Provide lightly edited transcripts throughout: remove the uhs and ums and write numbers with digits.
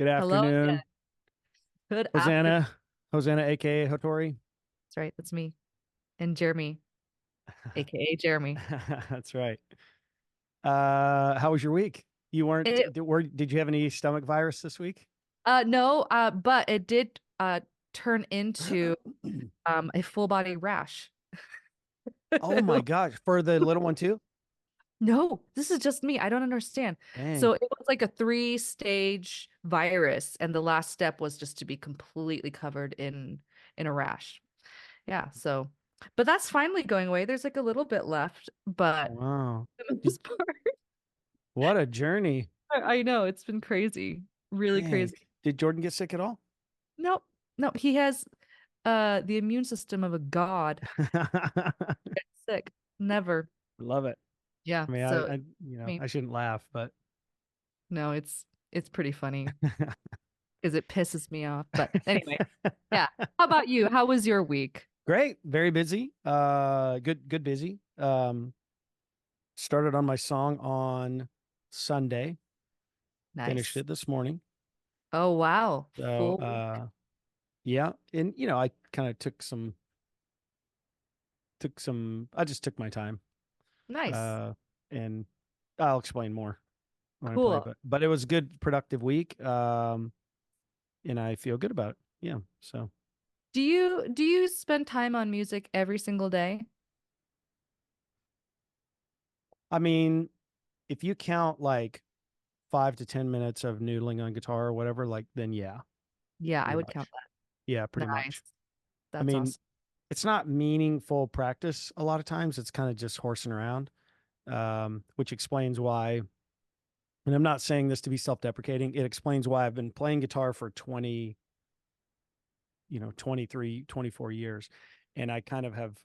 Good Hello again. afternoon. Good afternoon. Hosanna, aka Hatori. That's right. That's me. And Jeremy, aka Jeremy. That's right. How was your week? You weren't It did you have any stomach virus this week? no, but it did turn into a full body rash. Oh my gosh, for the little one too? No, this is just me. I don't understand. Dang. So it was like a three-stage virus, and the last step was just to be completely covered in a rash. Yeah, so but that's finally going away. There's like a little bit left, but Wow. for the Did, most part, what a journey. I know it's been crazy. Really Dang. crazy. Did Jordan get sick at all? Nope. Nope. He has the immune system of a god. Sick. Never. Love it. Yeah. I mean, So, I me. shouldn't laugh, but No, it's pretty funny because it pisses me off. But anyway, yeah. How about you? How was your week? great. Very busy. Good busy. Started on my song on Sunday, finished Nice. it this morning. Oh, wow. So, Full week. yeah, and I kind of I just took my time. Nice. Uh, and I'll explain more when I play, Cool. but it was a good, productive week. And I feel good about it. Yeah. So, Do you spend time on music every single day? I mean, if you count like 5 to 10 minutes of noodling on guitar or whatever, like, then yeah, Yeah, I pretty would count much. that. Yeah, pretty Nice. much. I That's mean, awesome. it's not meaningful practice a lot of times. It's kind of just horsing around, which explains why, and I'm not saying this to be self-deprecating. It explains why I've been playing guitar for 20, 23, 24 years. And I kind of have,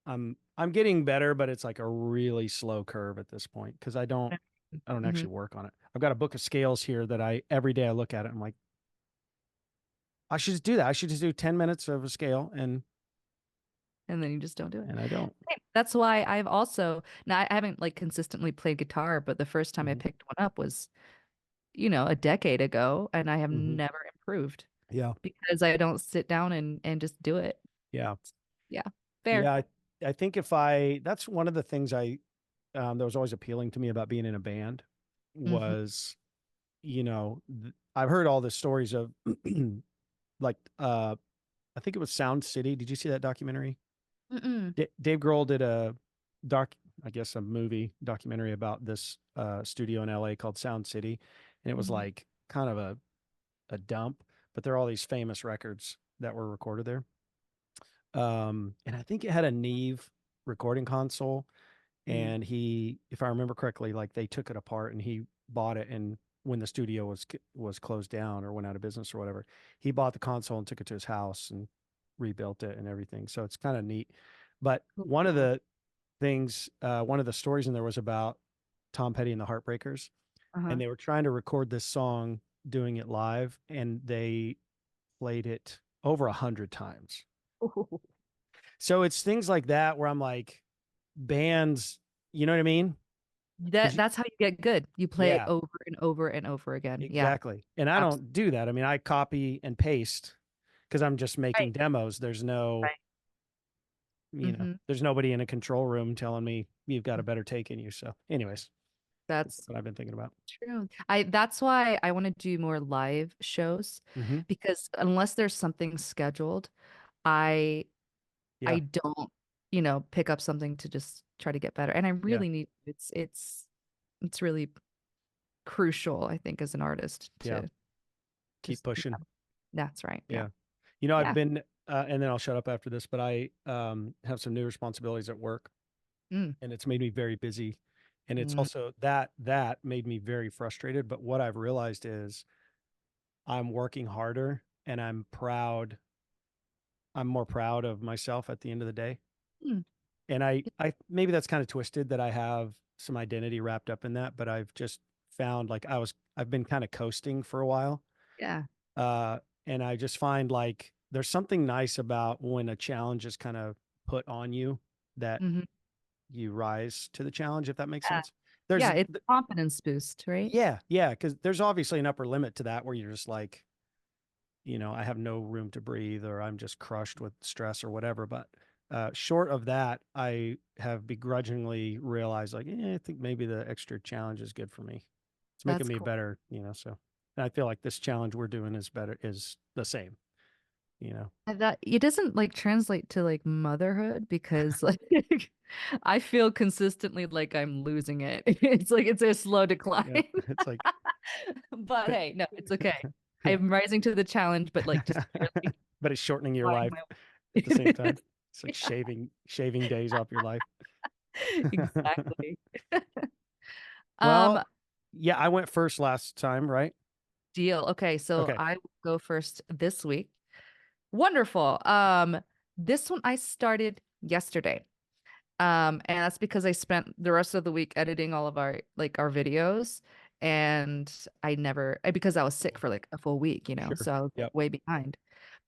I'm getting better, but it's like a really slow curve at this point because I don't Hmm. actually work on it. I've got a book of scales here that every day I look at it. I'm like, I should just do that. I should just do 10 minutes of a scale And then you just don't do it. and I don't. That's why I've also now I haven't like consistently played guitar, but the first time I Hmm. picked one up was, a decade ago, and I have Hmm. never improved Yeah. because I don't sit down and just do it. Yeah. Yeah, fair. Yeah. I think that's one of the things that was always appealing to me about being in a band Hmm. was, I've heard all the stories of like, I think it was Sound City. Did you see that documentary? Mm-mm. Dave Grohl did doc, I guess a movie documentary about this studio in LA called Sound City. And it was Hmm. like kind of a dump, but there are all these famous records that were recorded there. And I think it had a Neve recording console. Mm. And if I remember correctly, like they took it apart and he bought it. And when the studio was closed down or went out of business or whatever, he bought the console and took it to his house and rebuilt it and everything. So it's kind of neat. But Cool. one of the stories in there was about Tom Petty and the Heartbreakers, and Uh-huh. they were trying to record this song, doing it live, and they played it over 100 times. So it's things like that where I'm like, bands, you know what I mean? That Because that's how you get good. You play it yeah, over and over and over again. Yeah, exactly. And I absolutely. don't do that. I mean, I copy and paste because I'm just making Right. demos. Right. Hmm. There's nobody in a control room telling me you've got a better take in you. So, anyways, that's That's what I've been thinking about. true. That's why I want to do more live shows Hmm. because unless there's something scheduled, I Yeah. I don't, pick up something to just try to get better. And I Yeah. really need it's really crucial, I think, as an artist Yeah. to Keep just pushing. that's right. Yeah. Yeah. I've Yeah. been, and then I'll shut up after this, but I have some new responsibilities at work Mm. and it's made me very busy. And it's Mm. also that made me very frustrated. But what I've realized is I'm working harder and I'm more proud of myself at the end of the day. Mm. And I maybe that's kind of twisted that I have some identity wrapped up in that, but I've just found like I've been kind of coasting for a while. Yeah. Uh, and I just find like there's something nice about when a challenge is kind of put on you that Hmm. you rise to the challenge, if that makes Yeah. sense. there's Yeah, it's confidence boost, right? yeah, because there's obviously an upper limit to that where you're just like, I have no room to breathe or I'm just crushed with stress or whatever. But short of that, I have begrudgingly realized like, I think maybe the extra challenge is good for me. It's making That's me cool. better, so and I feel like this challenge we're doing is the same, And that it doesn't like translate to like motherhood because like I feel consistently like I'm losing it. It's like it's a slow Yeah. decline. It's like, But hey, no, it's okay. I'm rising to the challenge, but like just barely but it's shortening your flying life my at the same time. It's like Yeah, shaving days off your life. exactly. Um, Well, yeah, I went first last time, right? deal. Okay, so Okay, I will go first this week. Wonderful. This one I started yesterday. And that's because I spent the rest of the week editing all of our videos, and because I was sick for like a full week, sure. so I was like Yep. way behind.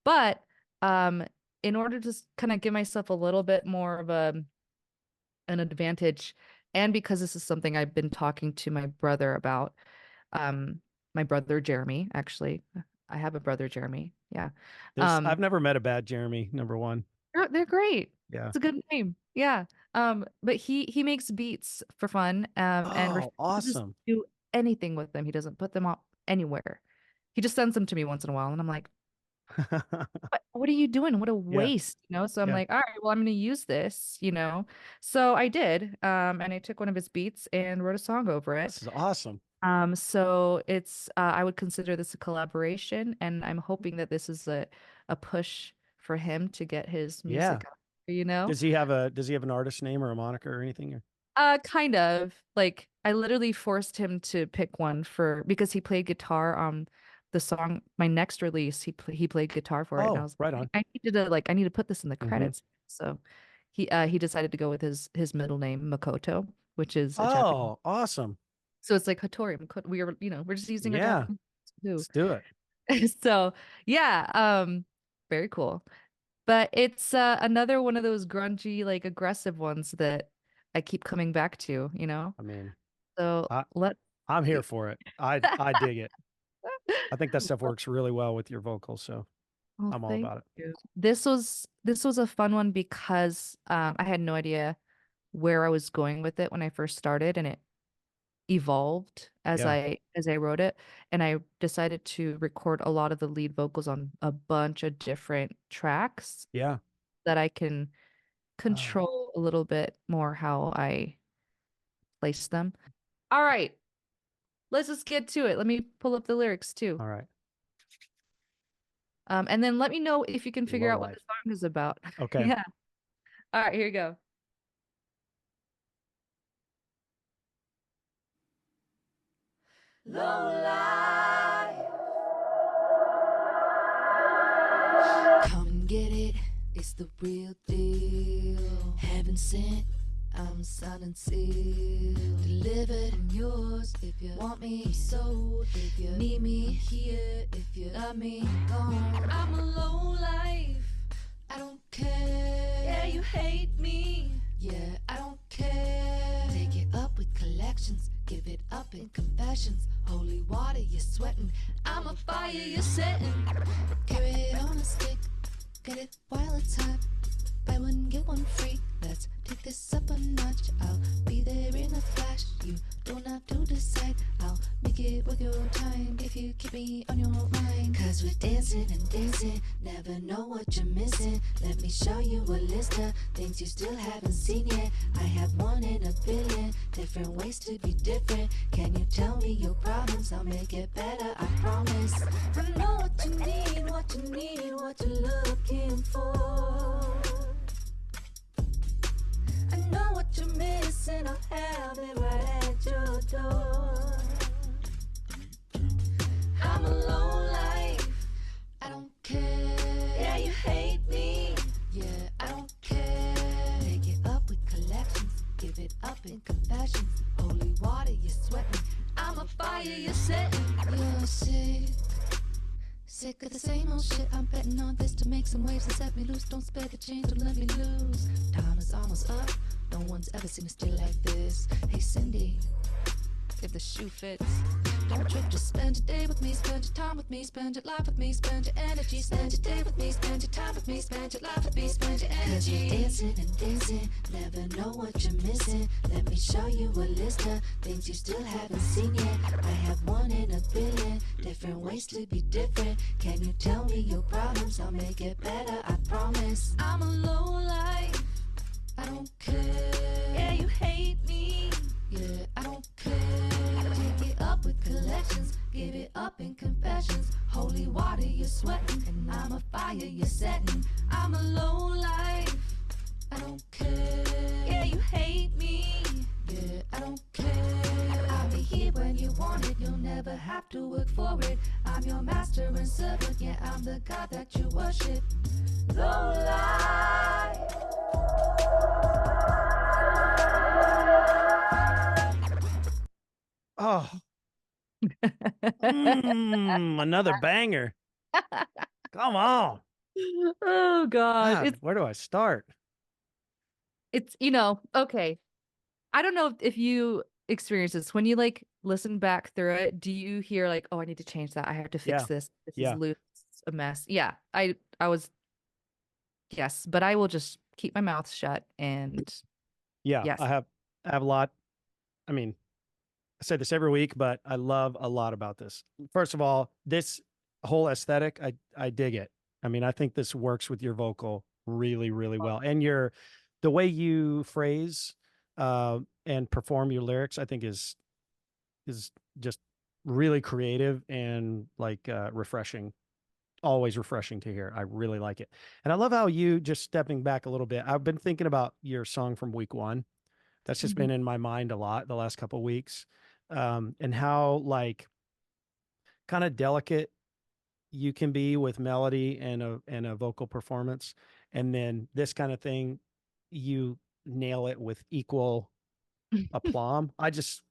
But um, in order to kind of give myself a little bit more of an advantage, and because this is something I've been talking to my brother about, um, my brother Jeremy, actually, I have a brother Jeremy, yeah. I've Um, never met a bad Jeremy, number one. they're great. Yeah. It's a good name. Yeah. But he makes beats for fun, and Oh, refuses awesome. to do anything with them. He doesn't put them up anywhere. He just sends them to me once in a while, and I'm like, what are you doing? What a Yeah, waste. So I'm yeah. like, all right, well, I'm gonna use this. So I did, and I took one of his beats and wrote a song over it. This is awesome. So it's I would consider this a collaboration, and I'm hoping that this is a push for him to get his Yeah. music out. Does he have an artist name or a moniker or anything? Or Kind of. Like I literally forced him to pick one because he played guitar on the song my next release. He played guitar for it, and I oh, was right like, on. I need to put this in the Hmm. credits. So he decided to go with his middle name Makoto, which is a Japanese. Oh, awesome. So it's like Hatori Makoto. We're just using our Yeah, Japanese too. let's do it. So yeah, very cool. But it's another one of those grungy, like aggressive ones that I keep coming back to. I mean, So I let's I'm here see. for it. I dig it. I think that stuff works really well with your vocals, so Well, I'm all thank about it. you. This was a fun one because I had no idea where I was going with it when I first started, and it evolved as Yeah. I wrote it, and I decided to record a lot of the lead vocals on a bunch of different tracks Yeah. that I can Oh, control a little bit more how I place them. All right, let's just get to it. Let me pull up the lyrics too. all right. And then let me know if you can figure Low out what the life. song is about. Okay. Yeah. All right, here you go. Low life. Come and get it, it's the real deal. Heaven sent, I'm signed and sealed. Delivered, I'm yours if you want me. I'm sold if you need me. I'm here if you love me. Gone. I'm a low life, I don't care. Yeah, you hate me. Yeah, I don't care. Take it up with collections, give it up in confessions. Holy water, you're sweating. I'm a fire, you're setting. Carry it on a stick, get it while it's hot. Buy one, get one free. Let's take this up a notch. I'll be there in a flash. You don't have to decide. I'll make it worth your time if you keep me on your mind. Cause we're dancing and dancing, never know what you're missing. Let me show you a list of things you still haven't seen yet. I have one in a billion, different ways to be different. Can you tell me your problems? I'll make it better, I promise. I know what you need, what you need, what you're looking for. I know what you're missing, I'll have it right at your door. I'm a low life, I don't care. Yeah, you hate me. Yeah, I don't care. Take it up with collections, give it up in confessions. Holy water, you're sweating. I'm a fire, you're setting. You're sick. Sick of the same old shit. I'm betting on this to make some waves and set me loose. Don't spare the change, don't let me lose. Time is almost up. No one's ever seen us still like this. Hey Cindy, if the shoe fits. Don't trip, just spend your day with me, spend your time with me, spend your life with me, spend your energy, spend your day with me, spend your time with me, spend your life with me, spend your energy. 'Cause you're dancing and dancing, never know what you're missing. Let me show you a list of things you still haven't seen yet. I have 1 in a billion different ways to be different. Can you tell me your problems? I'll make it better, I promise. I'm a low life, I don't care. Yeah, you hate me. Yeah, I don't care. Take it up with collections, give it up in confessions. Holy water, you're sweating, and I'm a fire, you're setting. I'm a low life, I don't care. Yeah, you hate me. Yeah, I don't care. I'll be here when you want it, you'll never have to work for it. I'm your master and servant, yeah, I'm the God that you worship. Low life. Oh, another banger. Come on. Oh God. God, where do I start? It's okay. I don't know if you experience this when you like listen back through it. Do you hear like, oh, I need to change that. I have to fix Yeah. this. This Yeah. is loose, it's a mess. Yeah. I was, yes, but I will just keep my mouth shut and Yeah, yes. I have a lot. I mean, I say this every week, but I love a lot about this. First of all, this whole aesthetic, I dig it. I mean, I think this works with your vocal really, really well. And the way you phrase and perform your lyrics, I think is just really creative and like refreshing. Always refreshing to hear. I really like it. And I love how you, just stepping back a little bit, I've been thinking about your song from week 1. That's just been in my mind a lot the last couple of weeks. And how like kind of delicate you can be with melody and a vocal performance. And then this kind of thing, you nail it with equal aplomb. I just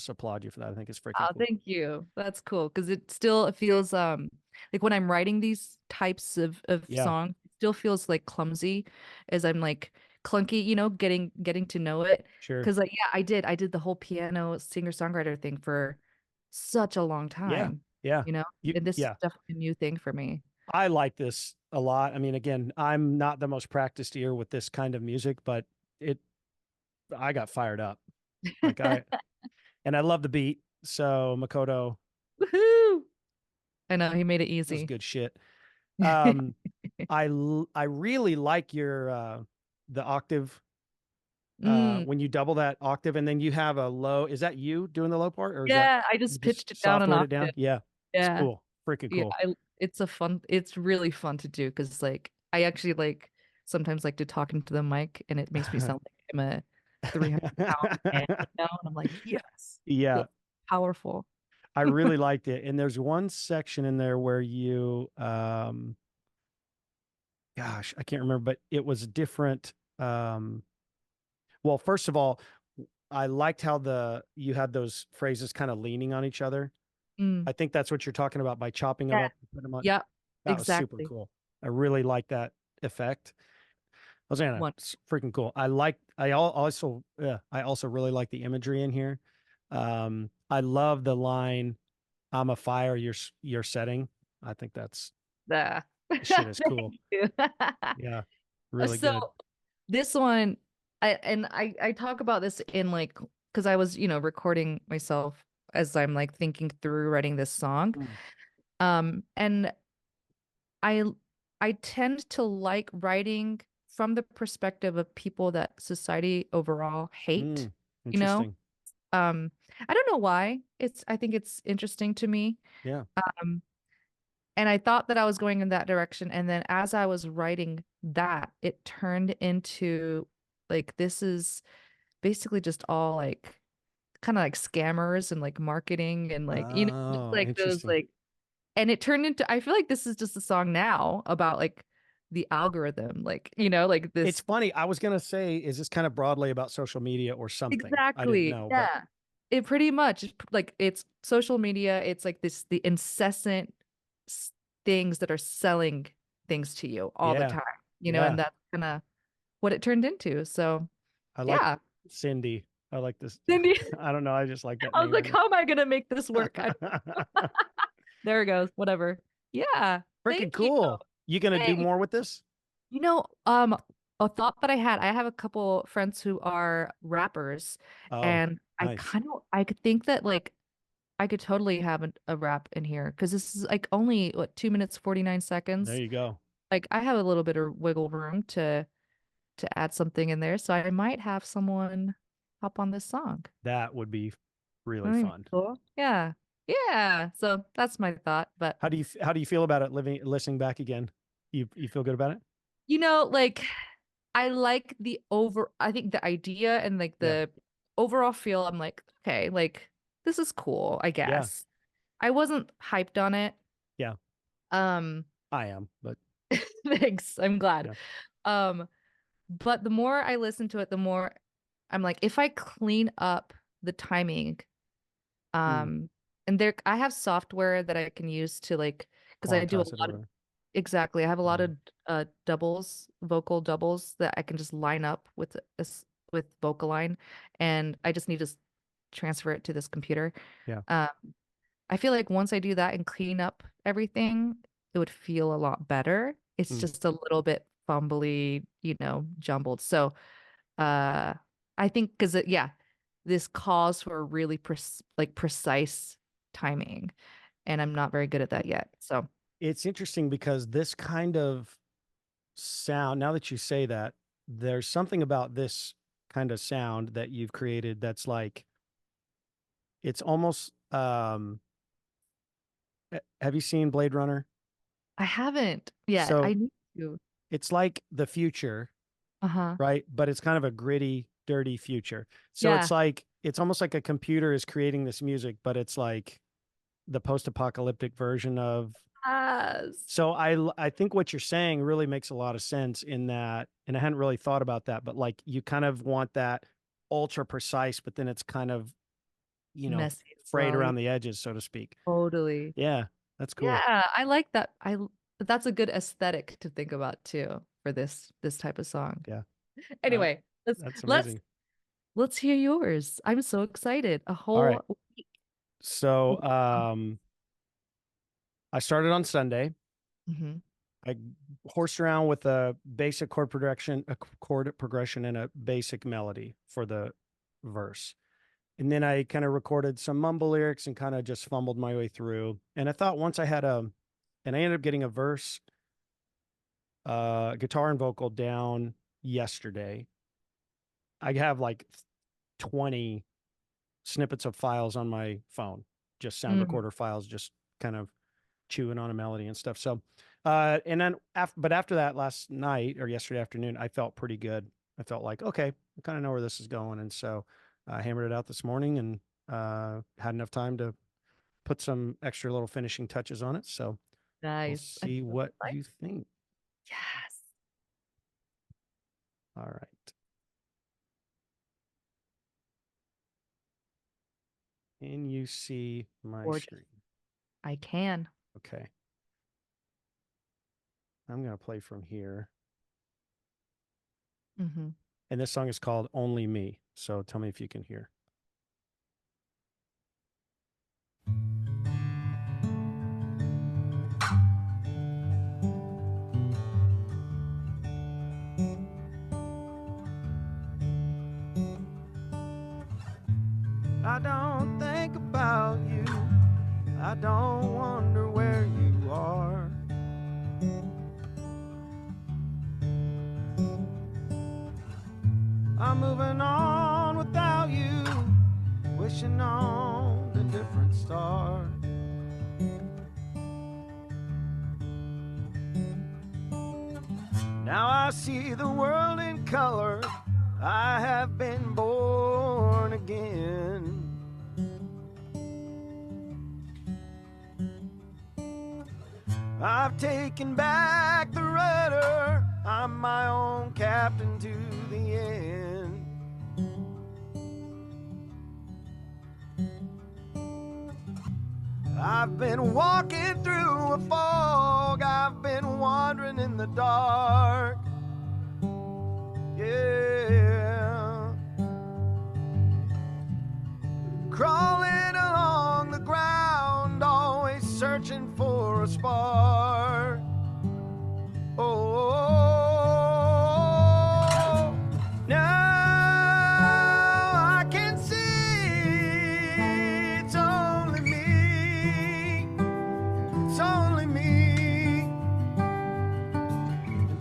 applaud you for that. I think it's freaking Oh, cool. thank you. That's cool because it feels like when I'm writing these types of Yeah. songs, it still feels like clumsy as I'm like clunky, getting to know it. Sure. Because like yeah, I did the whole piano singer-songwriter thing for such a long time. Yeah. And this is definitely a new thing for me. I like this a lot. I mean, again, I'm not the most practiced ear with this kind of music, but I got fired up. Like and I love the beat. So Makoto, Woohoo! I know he made it this is easy. good shit. I really like your the octave when you double that octave and then you have a low. Is that you doing the low part, or is that I you just pitched it down an softwared it down? octave. Yeah, it's Yeah. cool, freaking cool. It's really fun to do because like I actually like sometimes like to talk into the mic and it makes me sound like I'm a 300-pound man, and I'm like, yes, Yeah, feels powerful. I really liked it. And there's one section in there where you gosh, I can't remember, but it was different. Well, first of all, I liked how you had those phrases kind of leaning on each other. I think that's what you're talking about by chopping them up and putting them on. Yeah, That was super exactly. cool. I really like that effect. Hosanna, it's freaking cool. I also really like the imagery in here. I love the line, "I'm a fire, you're setting." I think that's shit is cool. Yeah, really good. So this one, I talk about this in like because I was recording myself as I'm like thinking through writing this song, and I tend to like writing from the perspective of people that society overall hate. Interesting. I don't know why. I think it's interesting to me. Yeah. And I thought that I was going in that direction. And then as I was writing that, it turned into like, this is basically just all like kind of like scammers and like marketing and like, just like those like, and it turned into, I feel like this is just a song now about like the algorithm, like, like this. It's funny. I was going to say, is this kind of broadly about social media or something? Exactly. I didn't know. Yeah. But... It pretty much like it's social media. It's like the incessant things that are selling things to you all the time, and that's kind of what it turned into. So I like Cindy. I like this. Cindy. I don't know. I just like that. I was name like, how am I gonna make this work? right There it goes. Whatever. Yeah. Freaking Thank cool. You gonna do Thanks. more with this? You know, a thought that I have a couple friends who are rappers, Oh, and nice. I could think that like I could totally have a rap in here because this is like only what 2 minutes 49 There seconds. you go. Like I have a little bit of wiggle room to add something in there, so I might have someone hop on this song. That would be really Right, fun. cool. Yeah. Yeah. So that's my thought. But How do you feel about it listening back again? You feel good about it? like I like I think the idea and like Yeah. the overall feel, I'm like, okay, like this is cool, I Yeah. guess. I wasn't hyped on it. Yeah. Um, I am, but thanks. I'm glad. yeah. But the more I listen to it, the more I'm like, if I clean up the timing, Mm. and there I have software that I can use to like because I do a Quantize it lot or of whatever. exactly. I have a lot Mhm. of doubles, vocal doubles that I can just line up with with Vocaline, and I just need to transfer it to this computer. Yeah. Um, I feel like once I do that and clean up everything, it would feel a lot better. It's Mm. just a little bit fumbly, jumbled. So, uh, I think because yeah, this calls for really precise timing, and I'm not very good at that yet. So, It's interesting because this kind of sound, now that you say that, there's something about this kind of sound that you've created that's like it's almost have you seen Blade Runner? I haven't yet. So I need to. it's like the future, Uh-huh. right? But it's kind of a gritty, dirty future. So Yeah. it's like it's almost like a computer is creating this music, but it's like the post-apocalyptic version of. Yes. So I think what you're saying really makes a lot of sense in that, and I hadn't really thought about that, but like you kind of want that ultra precise, but then it's kind of, Messy as frayed well. around the edges, so to speak. Totally. Yeah, that's cool. Yeah, I like that. That's a good aesthetic to think about too for this type of song. Yeah. Anyway, That's let's amazing. let's hear yours. I'm so excited. A All right. whole week. So I started on Sunday. Mm-hmm. I horsed around with a basic chord progression, and a basic melody for the verse. And then I kind of recorded some mumble lyrics and kind of just fumbled my way through. And I thought once I had and I ended up getting a verse, guitar and vocal down yesterday. I have like 20 snippets of files on my phone, just sound recorder files, just kind of chewing on a melody and stuff. So, and then after that last night or yesterday afternoon, I felt pretty good. I felt like, okay, I kind of know where this is going. And so I hammered it out this morning and had enough time to put some extra little finishing touches on it. So we'll Nice. I'm see so what excited. you think. Yes. All right. Can you see my Gorgeous. screen? I can. Okay. I'm going to play from here. Mm-hmm. And this song is called Only Me. So tell me if you can hear. I don't think about you. I don't wonder where you are. I'm moving on without you, wishing on a different star. Now I see the world in color. I have been born again. I've taken back the rudder. I'm my own captain to the end. I've been walking through a fog. I've been wandering in the dark. Yeah. searching for a spark. Oh, now I can see it's only me. It's only me.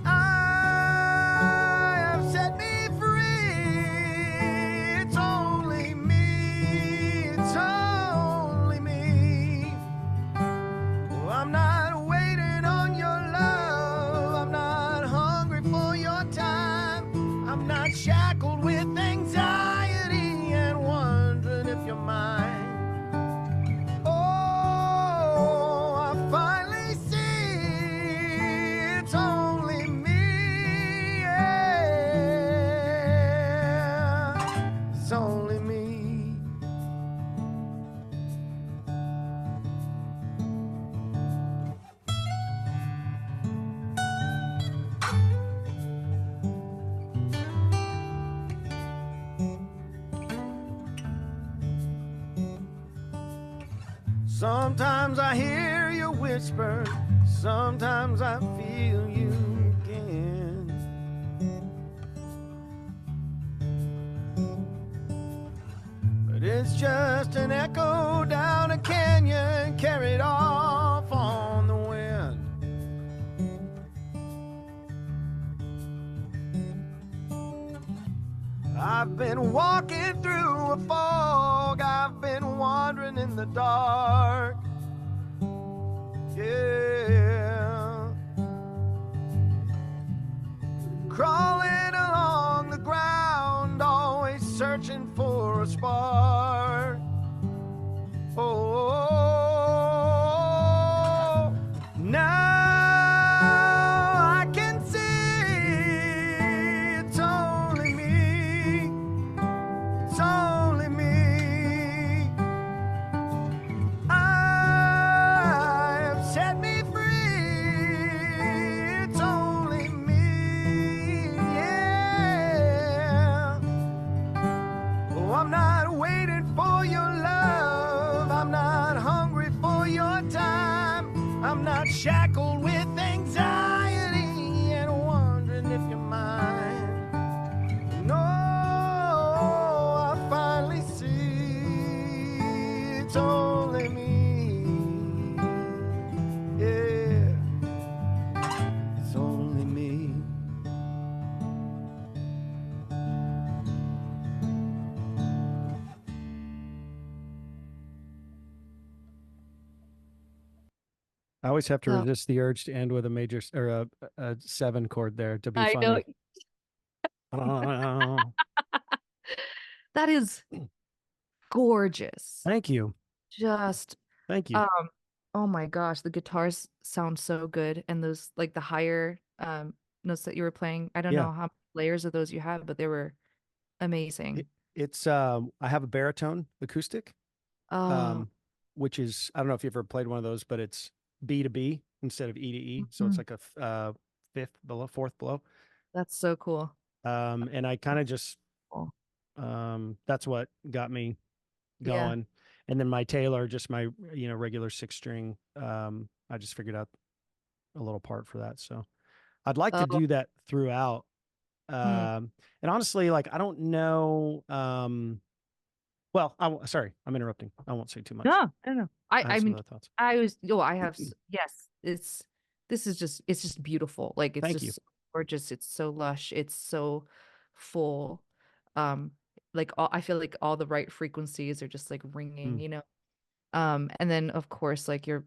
I have set me free. It's only me. It's only me. Oh, I'm not waiting on your love. I'm not hungry for your time. I'm not shackled with anxiety and wondering if you're mine. Oh, I finally see it's only me. Yeah. It's only me. Sometimes I hear you whisper, sometimes I feel you again. But it's just an echo down a canyon carried off on the wind. I've been walking through a fog, I've been wandering in the dark. Yeah. Crawling along the ground, always searching for a spark. Oh, now I can see it's only me. It's only me. I have set me free. It's only me. Yeah. Oh, I'm not waiting for your love. I'm not hungry for your time. I'm not shackled with anxiety and wondering if you're mine. No, I finally see it's only me. Yeah, it's only me. I always have to Oh. resist the urge to end with a major or a 7 chord there to be I know. funny. That is gorgeous. Thank you. Just Thank you. oh my gosh, the guitars sound so good, and those like the higher notes that you were playing. I don't Yeah. know how many layers of those you have, but they were amazing. It's I have a baritone acoustic, Oh, which is, I don't know if you've ever played one of those, but it's B to B instead of E to E. So it's Mhm. like a fifth below, fourth below. that's so cool. And I kind of just, Cool. that's what got me Yeah. going. And then my Taylor, just my, regular 6-string. I just figured out a little part for that. So I'd like to Oh, do that throughout. hmm. And honestly, like, I don't know, well, sorry, I'm interrupting. I won't say too much. No, I don't know. I I have some mean, other thoughts. I was I have yes, it's it's just beautiful. Like it's Thank just you. so gorgeous. It's so lush. It's so full. Um, like I feel like all the right frequencies are just like ringing, Mm. And then of course, like your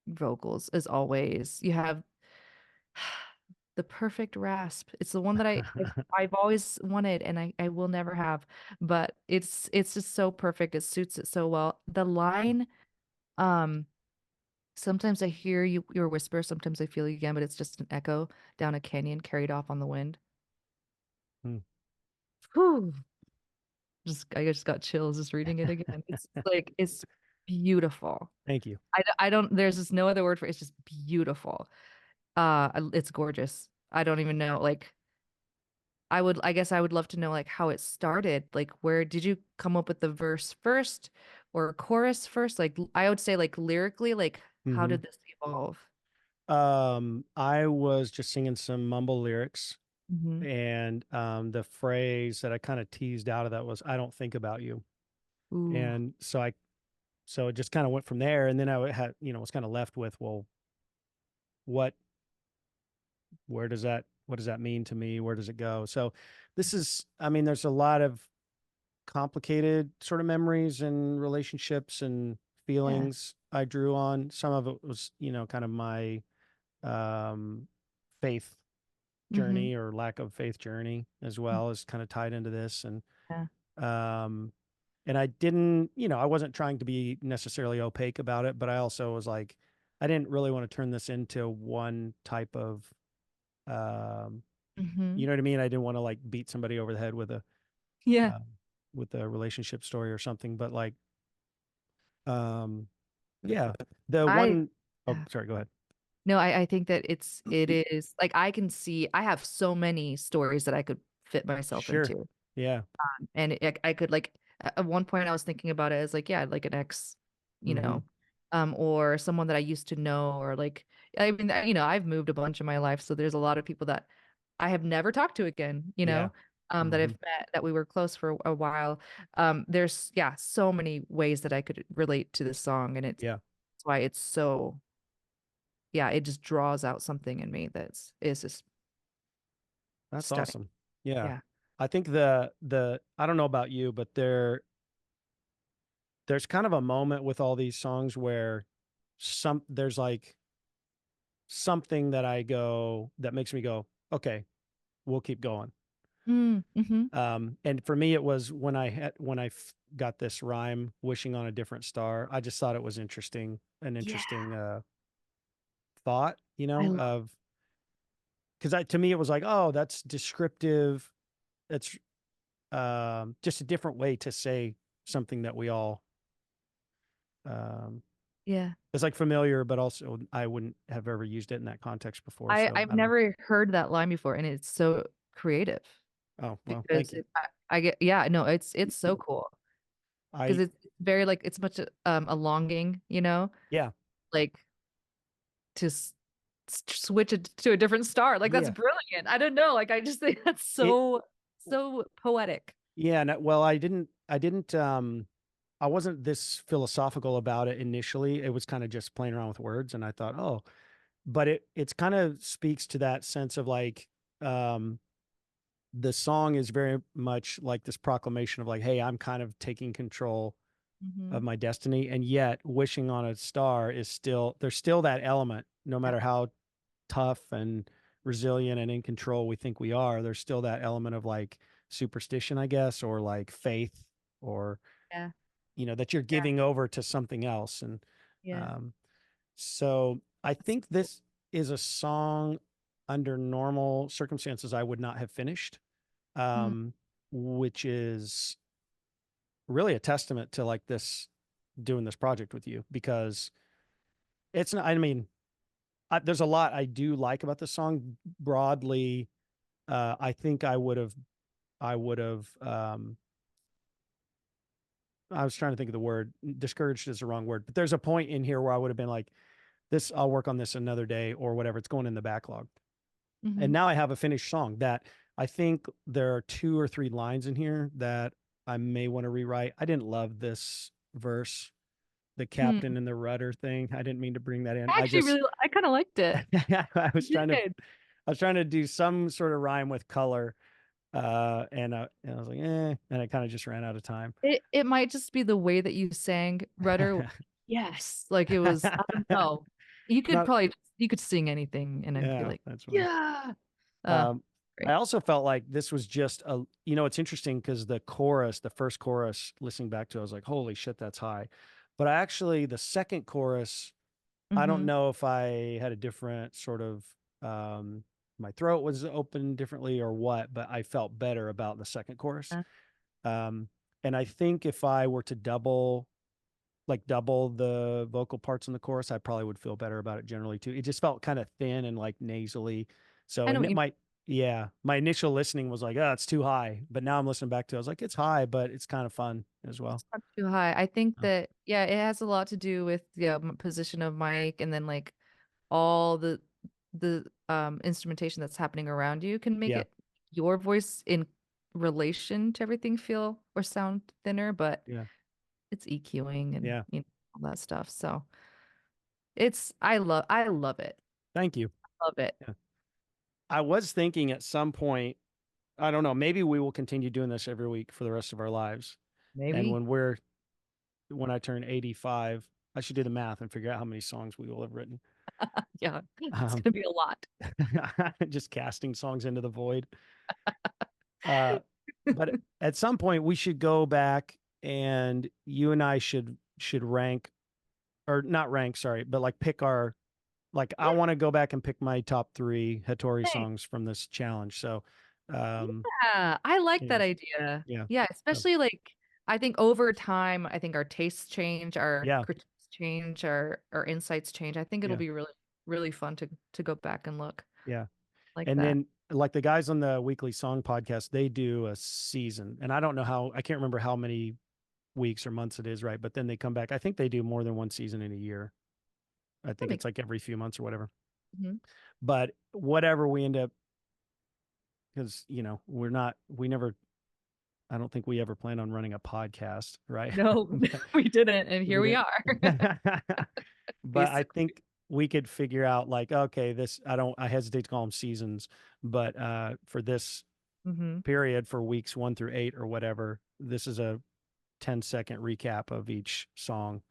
vocals, as always, you have the perfect rasp. It's the one that I've always wanted, and I will never have. But it's just so perfect. It suits it so well. The line, um. Sometimes I hear your whisper, sometimes I feel you again, but it's just an echo down a canyon carried off on the wind. Mm. Whew. I just got chills just reading it again. It's like it's beautiful. Thank you. I don't there's just no other word for it. It's just beautiful. It's gorgeous. I don't even know. Like I guess I would love to know like how it started. Like where did you come up with the verse first or chorus first? Like I would say like lyrically, like How Mhm. did this evolve? I was just singing some mumble lyrics, Mm-hmm. and the phrase that I kind of teased out of that was "I don't think about you," Ooh. and so it just kind of went from there, and then I had was kind of left with, well, what what does that mean to me? Where does it go? So this is, I mean, there's a lot of complicated sort of memories and relationships and Yeah. feelings I drew on. Some of it was, kind of my um, faith Mm-hmm. journey or lack of faith journey as well is kind of tied into this. Yeah. Um, and I didn't, I wasn't trying to be necessarily opaque about it, but I also was like, I didn't really want to turn this into one type of, um, Mm-hmm. you know what I mean? I didn't want to like beat somebody over the head Yeah. um, with a relationship story or something, but like, um, yeah, the I one, oh, yeah. sorry, go ahead. No, I think that it is like I can see I have so many stories that I could fit myself Sure. into. Yeah. And I could like at one point I was thinking about it as like, yeah, like an ex, you Mm-hmm. know, or someone that I used to know, or like, I mean, I've moved a bunch in my life, so there's a lot of people that I have never talked to again, Yeah. that Mm-hmm. I've met, that we were close for a while. There's, yeah, so many ways that I could relate to this song, and it's Yeah. why it's so, yeah, it just draws out something in me is just That's stunning. awesome. Yeah. Yeah. I think I don't know about you, but there's kind of a moment with all these songs where there's like something that makes me go, okay, we'll keep going. Mm-hmm. And for me, it was when got this rhyme, wishing on a different star. I just thought it was an Yeah. interesting thought, I love. of because to me it was like, oh, that's descriptive. It's just a different way to say something that we all um, Yeah. it's like familiar, but also I wouldn't have ever used it in that context before. So I've I don't know. never heard that line before, and it's so creative Oh well, because thank you. I get, yeah, no, it's so cool because I it's very like it's much a longing, Yeah, like to switch it to a different star. Like that's yeah, brilliant. I don't know, like I just think that's it so poetic. yeah. Well, I wasn't this philosophical about it initially. It was kind of just playing around with words, and I thought, oh, but it's kind of speaks to that sense of like, um, the song is very much like this proclamation of like, hey, I'm kind of taking control Mm-hmm. of my destiny, and yet wishing on a star is there's still that element, no Yeah. matter how tough and resilient and in control we think we are, there's still that element of like superstition, I guess, or like faith, or Yeah. that you're Yeah. giving over to something else. And Yeah. um so I That's think this is a song under normal circumstances I would not have finished, mm, um which is really a testament to like doing this project with you, because it's not, I mean, there's a lot I do like about this song broadly. I think I would have, I was trying to think of the word, discouraged is the wrong word, but there's a point in here where I would have been like, this, I'll work on this another day or whatever. It's going in the backlog. mm-hmm. And now I have a finished song that I think there are 2 or 3 lines in here that I may want to rewrite. I didn't love this verse, the Hmm. captain and the rudder thing. I didn't mean to bring that in. I actually really, I kind of liked it. I was You trying to, did. I was trying to do some sort of rhyme with color. And I was like, and I kind of just ran out of time. It might just be the way that you sang Rudder. Yes. Like it was, I don't know. Not, You could sing anything and I'd be yeah, like, that's funny. yeah. Uh, Um, I great. also felt like this was just it's interesting because the first chorus, listening back to, I was like, holy shit, that's high. But the second chorus, I don't Mm-hmm. know if I had a different sort of, my throat was open differently or what, but I felt better about the second chorus. Uh, Um, and I think if I were to double the vocal parts in the chorus, I probably would feel better about it generally too. It just felt kind of thin and like nasally. So, I know and what you Yeah. My initial listening was like, oh, it's too high. But now I'm listening back to it. I was like, it's high, but it's kind of fun as well. It's not too high. I think Oh. that, yeah, it has a lot to do with position of mic, and then like all the instrumentation that's happening around you can make Yeah. it your voice in relation to everything feel or sound thinner, but Yeah. it's EQing and Yeah. all that stuff. So I love it. Thank you. Love it. Yeah. I was thinking at some point, I don't know, maybe we will continue doing this every week for the rest of our lives. And Maybe. when I turn 85, I should do the math and figure out how many songs we will have written. Yeah. It's gonna be a lot. Just casting songs into the void. But at some point we should go back and you and I should rank, or not rank, sorry, but like pick our, like I want to go back and pick my top 3 Hatori Thanks. songs from this challenge. So Yeah, I like that anyways, idea. yeah. Yeah, especially like I think over time, I think our tastes change, our Yeah. critiques change, our insights change. I think it'll Yeah. be really, really fun to go back and look Yeah. like And that. then like the guys on the weekly song podcast, they do a season, and I don't know how, I can't remember how many weeks or months it is, right? But then they come back. I think they do more than one season in a year. I think it's like every few months or whatever. Mhm. But whatever we end up, because I don't think we ever plan on running a podcast, right? No, we didn't, and here we didn't. are. But I think we could figure out like, okay, I hesitate to call them seasons, but for this Mhm. period, for weeks 1 through 8 or whatever, this is a 10-second recap of each song.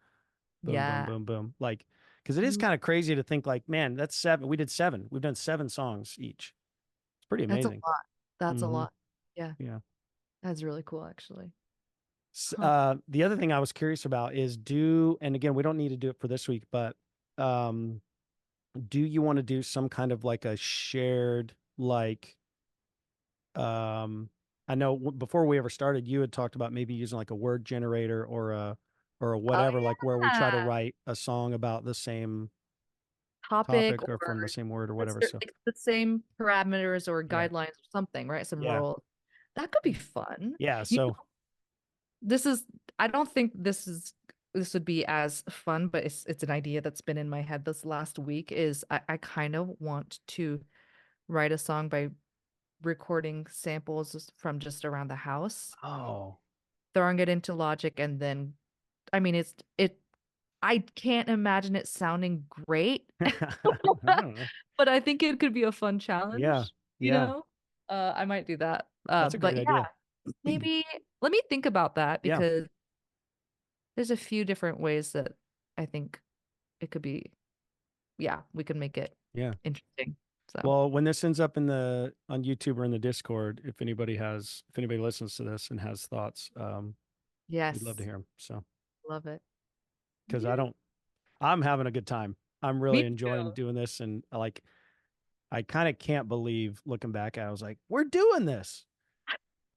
Boom, Yeah. boom, boom, boom. Like, because it is kind of crazy to think like, man, that's 7. We did 7. We've done 7 songs each. It's pretty That's a amazing. lot. That's a Mhm. lot. Yeah. Yeah. That's really cool, actually. Huh. The other thing I was curious about is and again, we don't need to do it for this week, but do you want to do some kind of like a shared, like, I know before we ever started, you had talked about maybe using like a word generator or a whatever, like where we try to Yeah. write a song about the same Topic or from the same word or whatever. So like the same parameters or yeah. guidelines or something, right? Some Yeah. rules. That could be fun. Yeah. You know, So I don't think this would be as fun, but it's an idea that's been in my head this last week. Is I kind of want to write a song by recording samples from just around the house, throwing it into Logic, and then I mean I can't imagine it sounding great, I don't know. but I think it could be a fun challenge. Yeah. You Yeah. know, I might do that. That's a But great yeah, idea. maybe let me think about that, Yeah. because there's a few different ways that I think it could be. Yeah, we could make it interesting. So Well, when this ends up on YouTube or in the Discord, if anybody listens to this and has thoughts, yes, we'd love to hear them. So, love it. because Yeah. I'm having a good time. I'm really Me enjoying too. doing this. And like, I kind of can't believe looking back, I was like, we're doing this.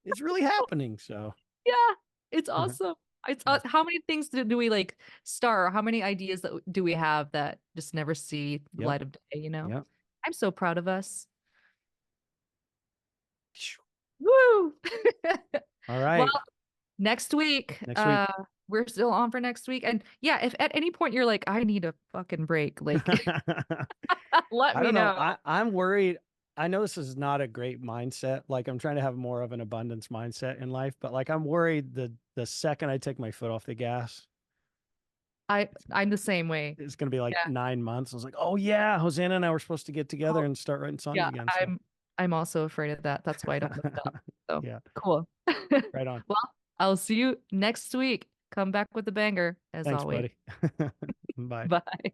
It's really happening. So Yeah, it's awesome. It's how many things do we like star? How many ideas that do we have that just never see the light of day? You know, Yep. I'm so proud of us. Woo! All right. Well, next week, we're still on for next week. And yeah, if at any point you're like, I need a fucking break, like let me know. I'm worried. I know this is not a great mindset. Like I'm trying to have more of an abundance mindset in life, but like I'm worried the second I take my foot off the gas, I'm the same way. it's going to be like 9 months. I was like, oh yeah, Hosanna and I were supposed to get together and start writing songs again. So. I'm also afraid of that. That's why I don't lift up. So yeah, cool. Right on. Well, I'll see you next week. Come back with a banger as Thanks, always. buddy. Bye. Bye.